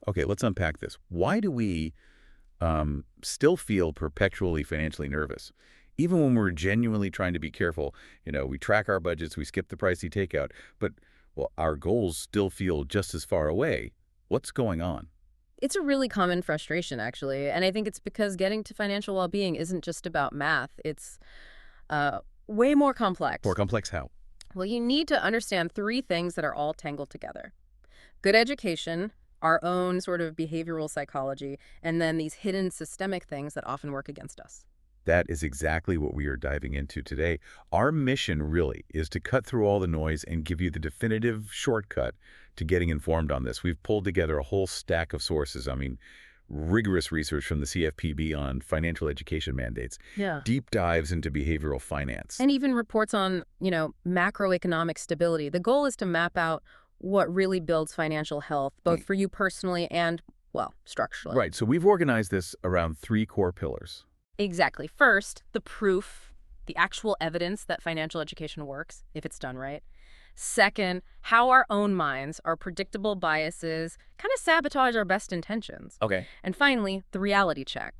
Okay, let's unpack this. Why do we still feel perpetually financially nervous? Even when we're genuinely trying to be careful, we track our budgets, we skip the pricey takeout, but, well, our goals still feel just as far away. What's going on? It's a really common frustration, actually, and I think it's because getting to financial well-being isn't just about math. It's uh, way more More complex. complex how? Well, you need to understand three things that are all tangled together. Good education, our own sort of behavioral psychology, and then these hidden systemic things that often work against us. That is exactly what we are diving into today. Our mission really is to cut through all the noise and give you the definitive shortcut to getting informed on this. We've pulled together a whole stack of sources. I mean, rigorous research from the CFPB on financial education mandates, Yeah. deep dives into behavioral finance. And even reports on, macroeconomic stability. The goal is to map out what really builds financial health, both for you personally and, well, structurally. Right, so we've organized this around three core pillars. Exactly. First, the proof, the actual evidence that financial education works, if it's done right. Second, how our own minds, our predictable biases, kind of sabotage our best intentions. Okay. And finally, the reality check.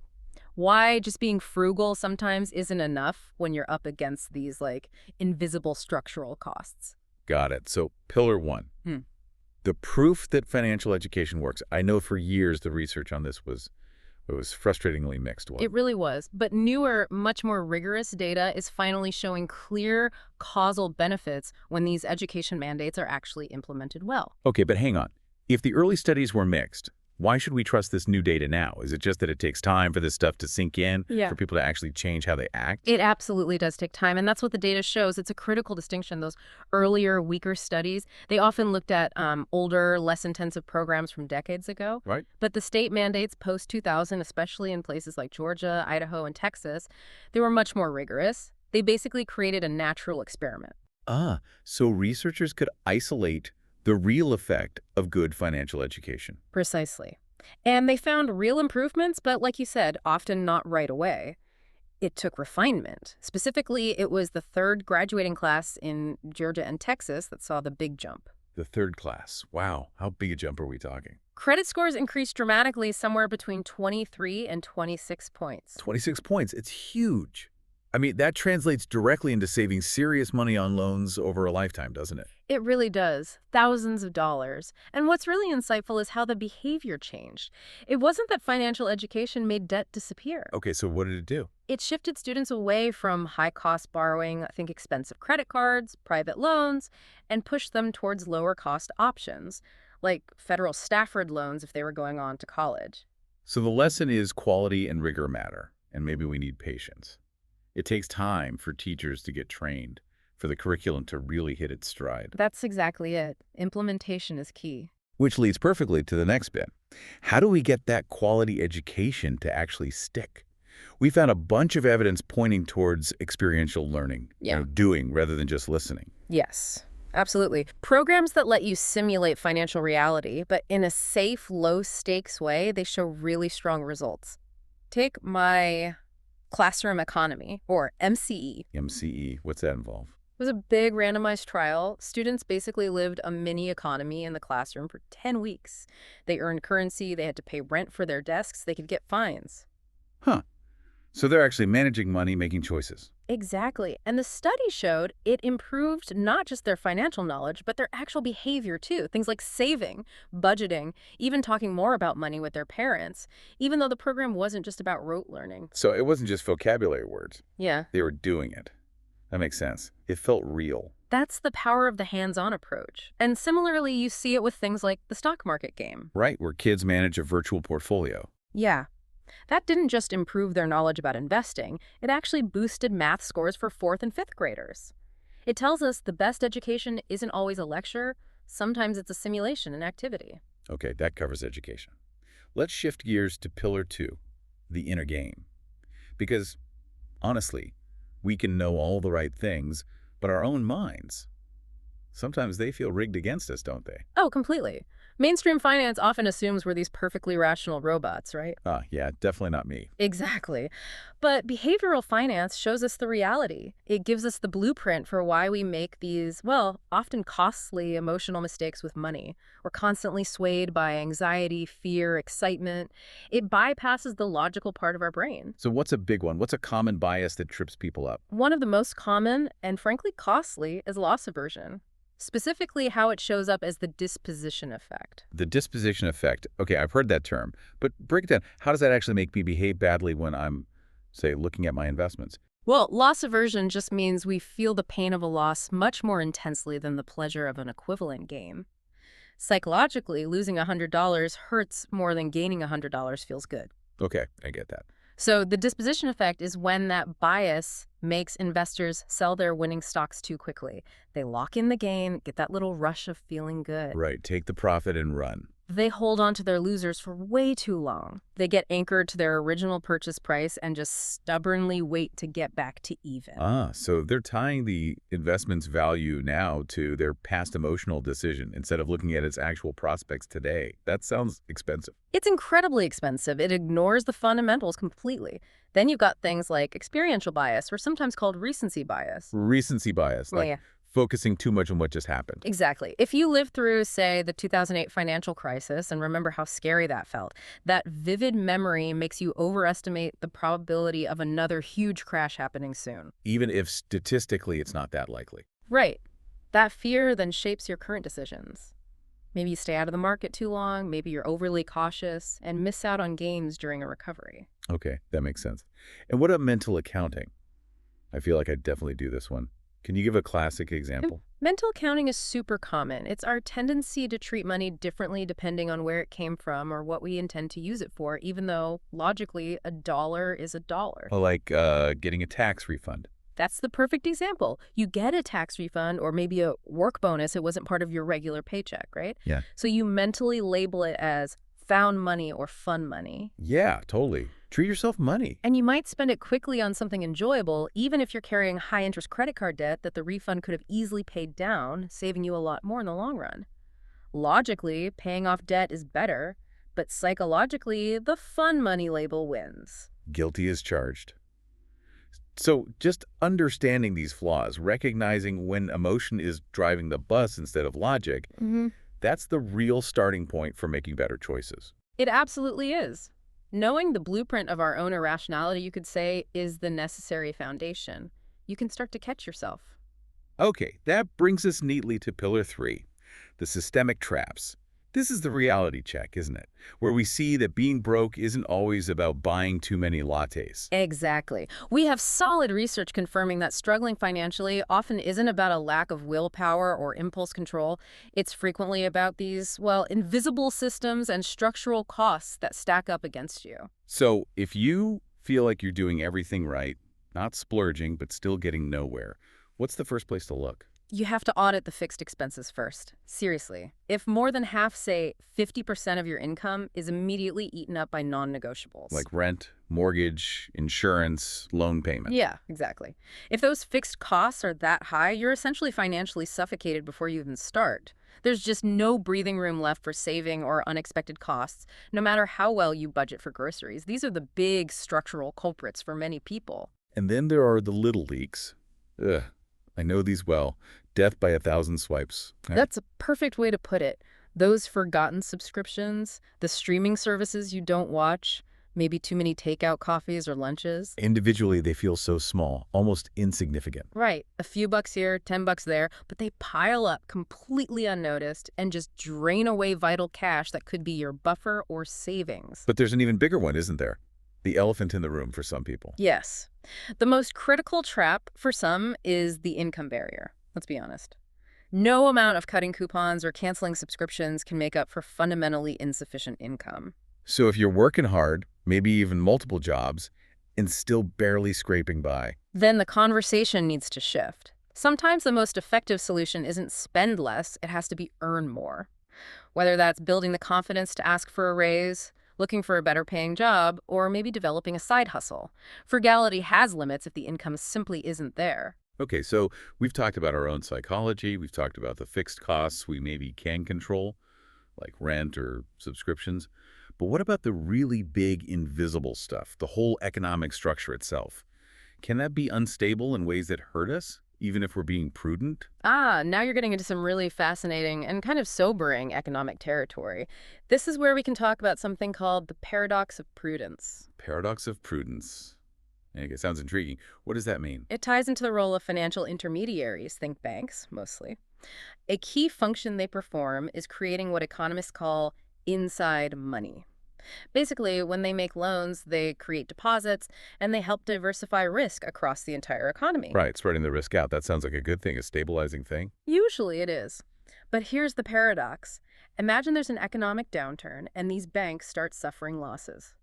Why just being frugal sometimes isn't enough when you're up against these, like, invisible structural costs. Got it. So pillar one, Hmm. the proof that financial education works. I know for years the research on this was frustratingly mixed. It really was. But newer, much more rigorous data is finally showing clear causal benefits when these education mandates are actually implemented well. Okay, but hang on. If the early studies were mixed, why should we trust this new data now? Is it just that it takes time for this stuff to sink in, Yeah. for people to actually change how they act? It absolutely does take time, and that's what the data shows. It's a critical distinction. Those earlier, weaker studies, they often looked at older, less intensive programs from decades ago. Right? But the state mandates post-2000, especially in places like Georgia, Idaho, and Texas, they were much more rigorous. They basically created a natural experiment. So researchers could isolate the real effect of good financial education. Precisely. And they found real improvements, but like you said, often not right away. It took refinement. Specifically, it was the third graduating class in Georgia and Texas that saw the big jump. The third class. Wow, how big a jump are we talking? Credit scores increased dramatically, somewhere between 23 and 26 points. 26 points. It's huge. I mean, that translates directly into saving serious money on loans over a lifetime, doesn't it? It really does. Thousands of dollars. And what's really insightful is how the behavior changed. It wasn't that financial education made debt disappear. Okay, so what did it do? It shifted students away from high-cost borrowing, I think expensive credit cards, private loans, and pushed them towards lower-cost options, like federal Stafford loans if they were going on to college. So the lesson is quality and rigor matter, and maybe we need patience. It takes time for teachers to get trained, for the curriculum to really hit its stride. That's exactly it. Implementation is key. Which leads perfectly to the next bit. How do we get that quality education to actually stick? We found a bunch of evidence pointing towards experiential learning, Yeah. doing rather than just listening. Yes, absolutely. Programs that let you simulate financial reality, but in a safe, low-stakes way, they show really strong results. Take my classroom economy, or MCE. MCE, what's that involve? It was a big randomized trial. Students basically lived a mini economy in the classroom for 10 weeks. They earned currency, they had to pay rent for their desks, they could get fines. Huh. So they're actually managing money, making choices. Exactly. And the study showed it improved not just their financial knowledge, but their actual behavior too. Things like saving, budgeting, even talking more about money with their parents, even though the program wasn't just about rote learning. So it wasn't just vocabulary words. Yeah. They were doing it. That makes sense. It felt real. That's the power of the hands-on approach. And similarly, you see it with things like the stock market game. Right, where kids manage a virtual portfolio. Yeah. That didn't just improve their knowledge about investing, it actually boosted math scores for 4th and 5th graders. It tells us the best education isn't always a lecture, sometimes it's a simulation and activity. Okay, that covers education. Let's shift gears to pillar two, the inner game. Because, honestly, we can know all the right things, but our own minds, sometimes they feel rigged against us, don't they? Oh, completely. Mainstream finance often assumes we're these perfectly rational robots, right? Yeah, definitely not me. Exactly. But behavioral finance shows us the reality. It gives us the blueprint for why we make these, well, often costly emotional mistakes with money. We're constantly swayed by anxiety, fear, excitement. It bypasses the logical part of our brain. So what's a big one? What's a common bias that trips people up? One of the most common and frankly costly is loss aversion, specifically how it shows up as the disposition effect. The disposition effect. Okay, I've heard that term, but break it down. How does that actually make me behave badly when I'm, say, looking at my investments? Well, loss aversion just means we feel the pain of a loss much more intensely than the pleasure of an equivalent gain. Psychologically, losing $100 hurts more than gaining $100 feels good. Okay, I get that. So the disposition effect is when that bias makes investors sell their winning stocks too quickly. They lock in the gain, get that little rush of feeling good. Right, take the profit and run. They hold on to their losers for way too long. They get anchored to their original purchase price and just stubbornly wait to get back to even. So they're tying the investment's value now to their past emotional decision instead of looking at its actual prospects today. That sounds expensive. It's incredibly expensive. It ignores the fundamentals completely. Then you've got things like experiential bias, or sometimes called recency bias. Recency bias, like Yeah. focusing too much on what just happened. Exactly. If you lived through, say, the 2008 financial crisis and remember how scary that felt, that vivid memory makes you overestimate the probability of another huge crash happening soon. Even if statistically it's not that likely. Right. That fear then shapes your current decisions. Maybe you stay out of the market too long, maybe you're overly cautious, and miss out on gains during a recovery. Okay, that makes sense. And what about mental accounting? I feel like I definitely do this one. Can you give a classic example? Mental accounting is super common. It's our tendency to treat money differently depending on where it came from or what we intend to use it for, even though, logically, a dollar is a dollar. Like getting a tax refund. That's the perfect example. You get a tax refund or maybe a work bonus. It wasn't part of your regular paycheck, right? Yeah. So you mentally label it as found money or fun money. Yeah, totally. Treat yourself money. And you might spend it quickly on something enjoyable, even if you're carrying high-interest credit card debt that the refund could have easily paid down, saving you a lot more in the long run. Logically, paying off debt is better, but psychologically, the fun money label wins. Guilty as charged. So just understanding these flaws, recognizing when emotion is driving the bus instead of logic, that's the real starting point for making better choices. It absolutely is. Knowing the blueprint of our own irrationality, you could say, is the necessary foundation. You can start to catch yourself. Okay, that brings us neatly to Pillar 3, the systemic traps. This is the reality check, isn't it? Where we see that being broke isn't always about buying too many lattes. Exactly. We have solid research confirming that struggling financially often isn't about a lack of willpower or impulse control. It's frequently about these, well, invisible systems and structural costs that stack up against you. So if you feel like you're doing everything right, not splurging, but still getting nowhere, what's the first place to look? You have to audit the fixed expenses first. Seriously. If more than half, say 50% of your income is immediately eaten up by non-negotiables. Like rent, mortgage, insurance, loan payment. Yeah, exactly. If those fixed costs are that high, you're essentially financially suffocated before you even start. There's just no breathing room left for saving or unexpected costs, no matter how well you budget for groceries. These are the big structural culprits for many people. And then there are the little leaks. Ugh. I know these well. Death by 1,000 swipes. That's a perfect way to put it. Those forgotten subscriptions, the streaming services you don't watch, maybe too many takeout coffees or lunches. Individually, they feel so small, almost insignificant. Right. A few bucks here, 10 bucks there, but they pile up completely unnoticed and just drain away vital cash that could be your buffer or savings. But there's an even bigger one, isn't there? The elephant in the room for some people. Yes. The most critical trap for some is the income barrier. Let's be honest. No amount of cutting coupons or canceling subscriptions can make up for fundamentally insufficient income. So if you're working hard, maybe even multiple jobs, and still barely scraping by, then the conversation needs to shift. Sometimes the most effective solution isn't spend less, it has to be earn more. Whether that's building the confidence to ask for a raise, looking for a better paying job, or maybe developing a side hustle. Frugality has limits if the income simply isn't there. Okay, so we've talked about our own psychology, we've talked about the fixed costs we maybe can control. like rent or subscriptions. But what about the really big invisible stuff, the whole economic structure itself? Can that be unstable in ways that hurt us, even if we're being prudent? Now you're getting into some really fascinating and kind of sobering economic territory. This is where we can talk about something called the paradox of prudence. Paradox of prudence. Okay, it sounds intriguing. What does that mean? It ties into the role of financial intermediaries, think banks, mostly. A key function they perform is creating what economists call inside money. Basically, when they make loans, they create deposits and they help diversify risk across the entire economy. Right, spreading the risk out. That sounds like a good thing, a stabilizing thing. Usually it is. But here's the paradox. Imagine there's an economic downturn and these banks start suffering losses.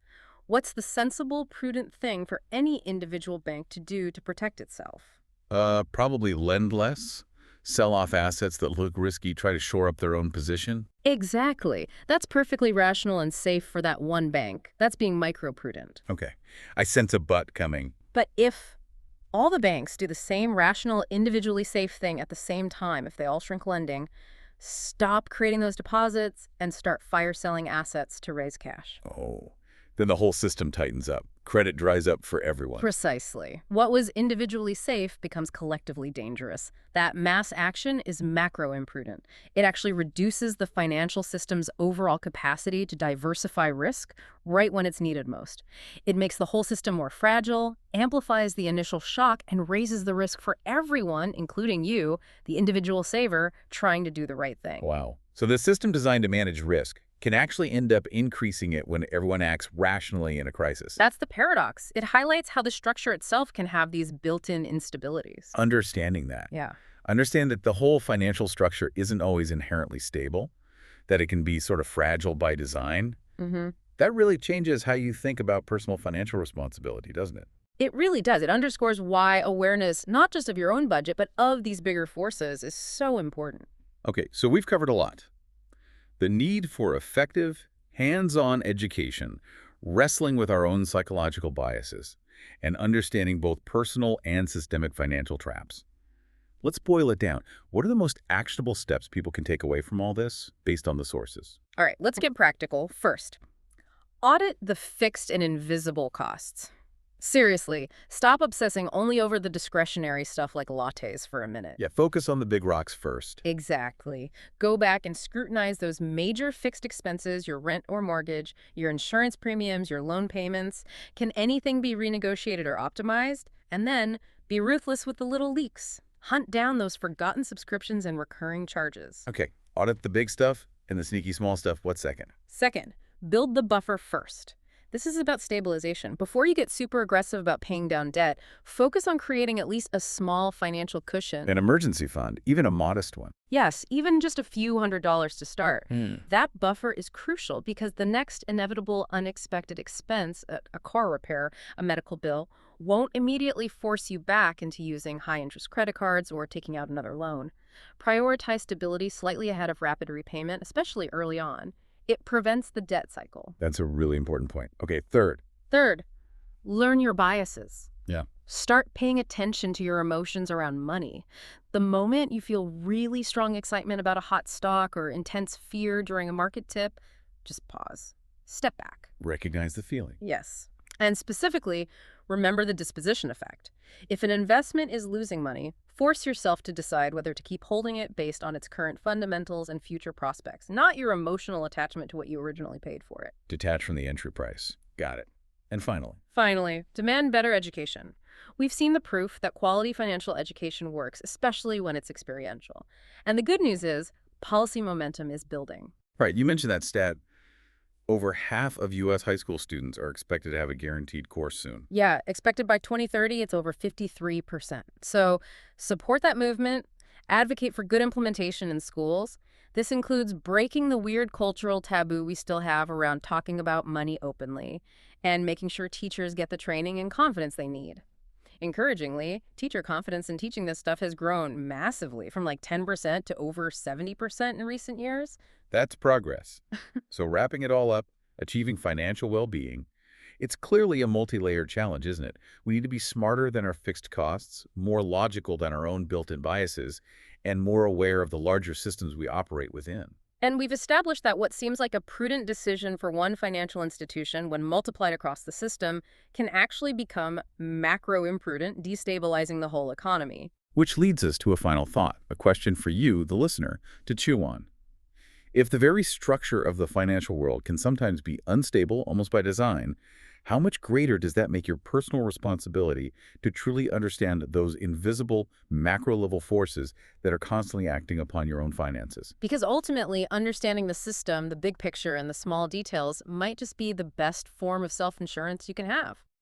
What's the sensible, prudent thing for any individual bank to do to protect itself? Probably lend less, sell off assets that look risky, try to shore up their own position. Exactly. That's perfectly rational and safe for that one bank. That's being microprudent. Okay, I sense a but coming. But if all the banks do the same rational, individually safe thing at the same time, if they all shrink lending, stop creating those deposits and start fire selling assets to raise cash. Oh, then the whole system tightens up. Credit dries up for everyone. Precisely. What was individually safe becomes collectively dangerous. That mass action is macro-imprudent. It actually reduces the financial system's overall capacity to diversify risk right when it's needed most. It makes the whole system more fragile, amplifies the initial shock, and raises the risk for everyone, including you, the individual saver, trying to do the right thing. Wow. So the system designed to manage risk can actually end up increasing it when everyone acts rationally in a crisis. That's the paradox. It highlights how the structure itself can have these built-in instabilities. Understanding that. Yeah. Understand that the whole financial structure isn't always inherently stable, that it can be sort of fragile by design. Mm-hmm. That really changes how you think about personal financial responsibility, doesn't it? It really does. It underscores why awareness, not just of your own budget, but of these bigger forces is so important. Okay, so we've covered a lot. The need for effective, hands-on education, wrestling with our own psychological biases, and understanding both personal and systemic financial traps. Let's boil it down. What are the most actionable steps people can take away from all this based on the sources? All right, let's get practical. First, audit the fixed and invisible costs. Seriously, stop obsessing only over the discretionary stuff like lattes for a minute. Yeah, focus on the big rocks first. Exactly. Go back and scrutinize those major fixed expenses, your rent or mortgage, your insurance premiums, your loan payments. Can anything be renegotiated or optimized? And then be ruthless with the little leaks. Hunt down those forgotten subscriptions and recurring charges. Okay, audit the big stuff and the sneaky small stuff. What's second? Second, build the buffer first. This is about stabilization. Before you get super aggressive about paying down debt, focus on creating at least a small financial cushion. An emergency fund, even a modest one. Yes, even just a few $100s to start. That buffer is crucial because the next inevitable unexpected expense, a car repair, a medical bill, won't immediately force you back into using high-interest credit cards or taking out another loan. Prioritize stability slightly ahead of rapid repayment, especially early on. It prevents the debt cycle. That's a really important point. Okay, third. Third, learn your biases. Yeah. Start paying attention to your emotions around money. The moment you feel really strong excitement about a hot stock or intense fear during a market tip, just pause. Step back. Recognize the feeling. Yes. And specifically, remember the disposition effect. If an investment is losing money, force yourself to decide whether to keep holding it based on its current fundamentals and future prospects, not your emotional attachment to what you originally paid for it. Detach from the entry price. Got it. And Finally, demand better education. We've seen the proof that quality financial education works, especially when it's experiential. And the good news is, policy momentum is building. right, you mentioned that stat. Over half of U.S. high school students are expected to have a guaranteed course soon. Yeah, expected by 2030, it's over 53%. So support that movement, advocate for good implementation in schools. This includes breaking the weird cultural taboo we still have around talking about money openly and making sure teachers get the training and confidence they need. Encouragingly, teacher confidence in teaching this stuff has grown massively from like 10% to over 70% in recent years. That's progress. So wrapping it all up, achieving financial well-being, it's clearly a multi-layered challenge, isn't it? We need to be smarter than our fixed costs, more logical than our own built-in biases, and more aware of the larger systems we operate within. And we've established that what seems like a prudent decision for one financial institution when multiplied across the system can actually become macro imprudent, destabilizing the whole economy. Which leads us to a final thought, a question for you, the listener, to chew on. If the very structure of the financial world can sometimes be unstable almost by design, how much greater does that make your personal responsibility to truly understand those invisible macro-level forces that are constantly acting upon your own finances? Because ultimately, understanding the system, the big picture, and the small details might just be the best form of self-insurance you can have.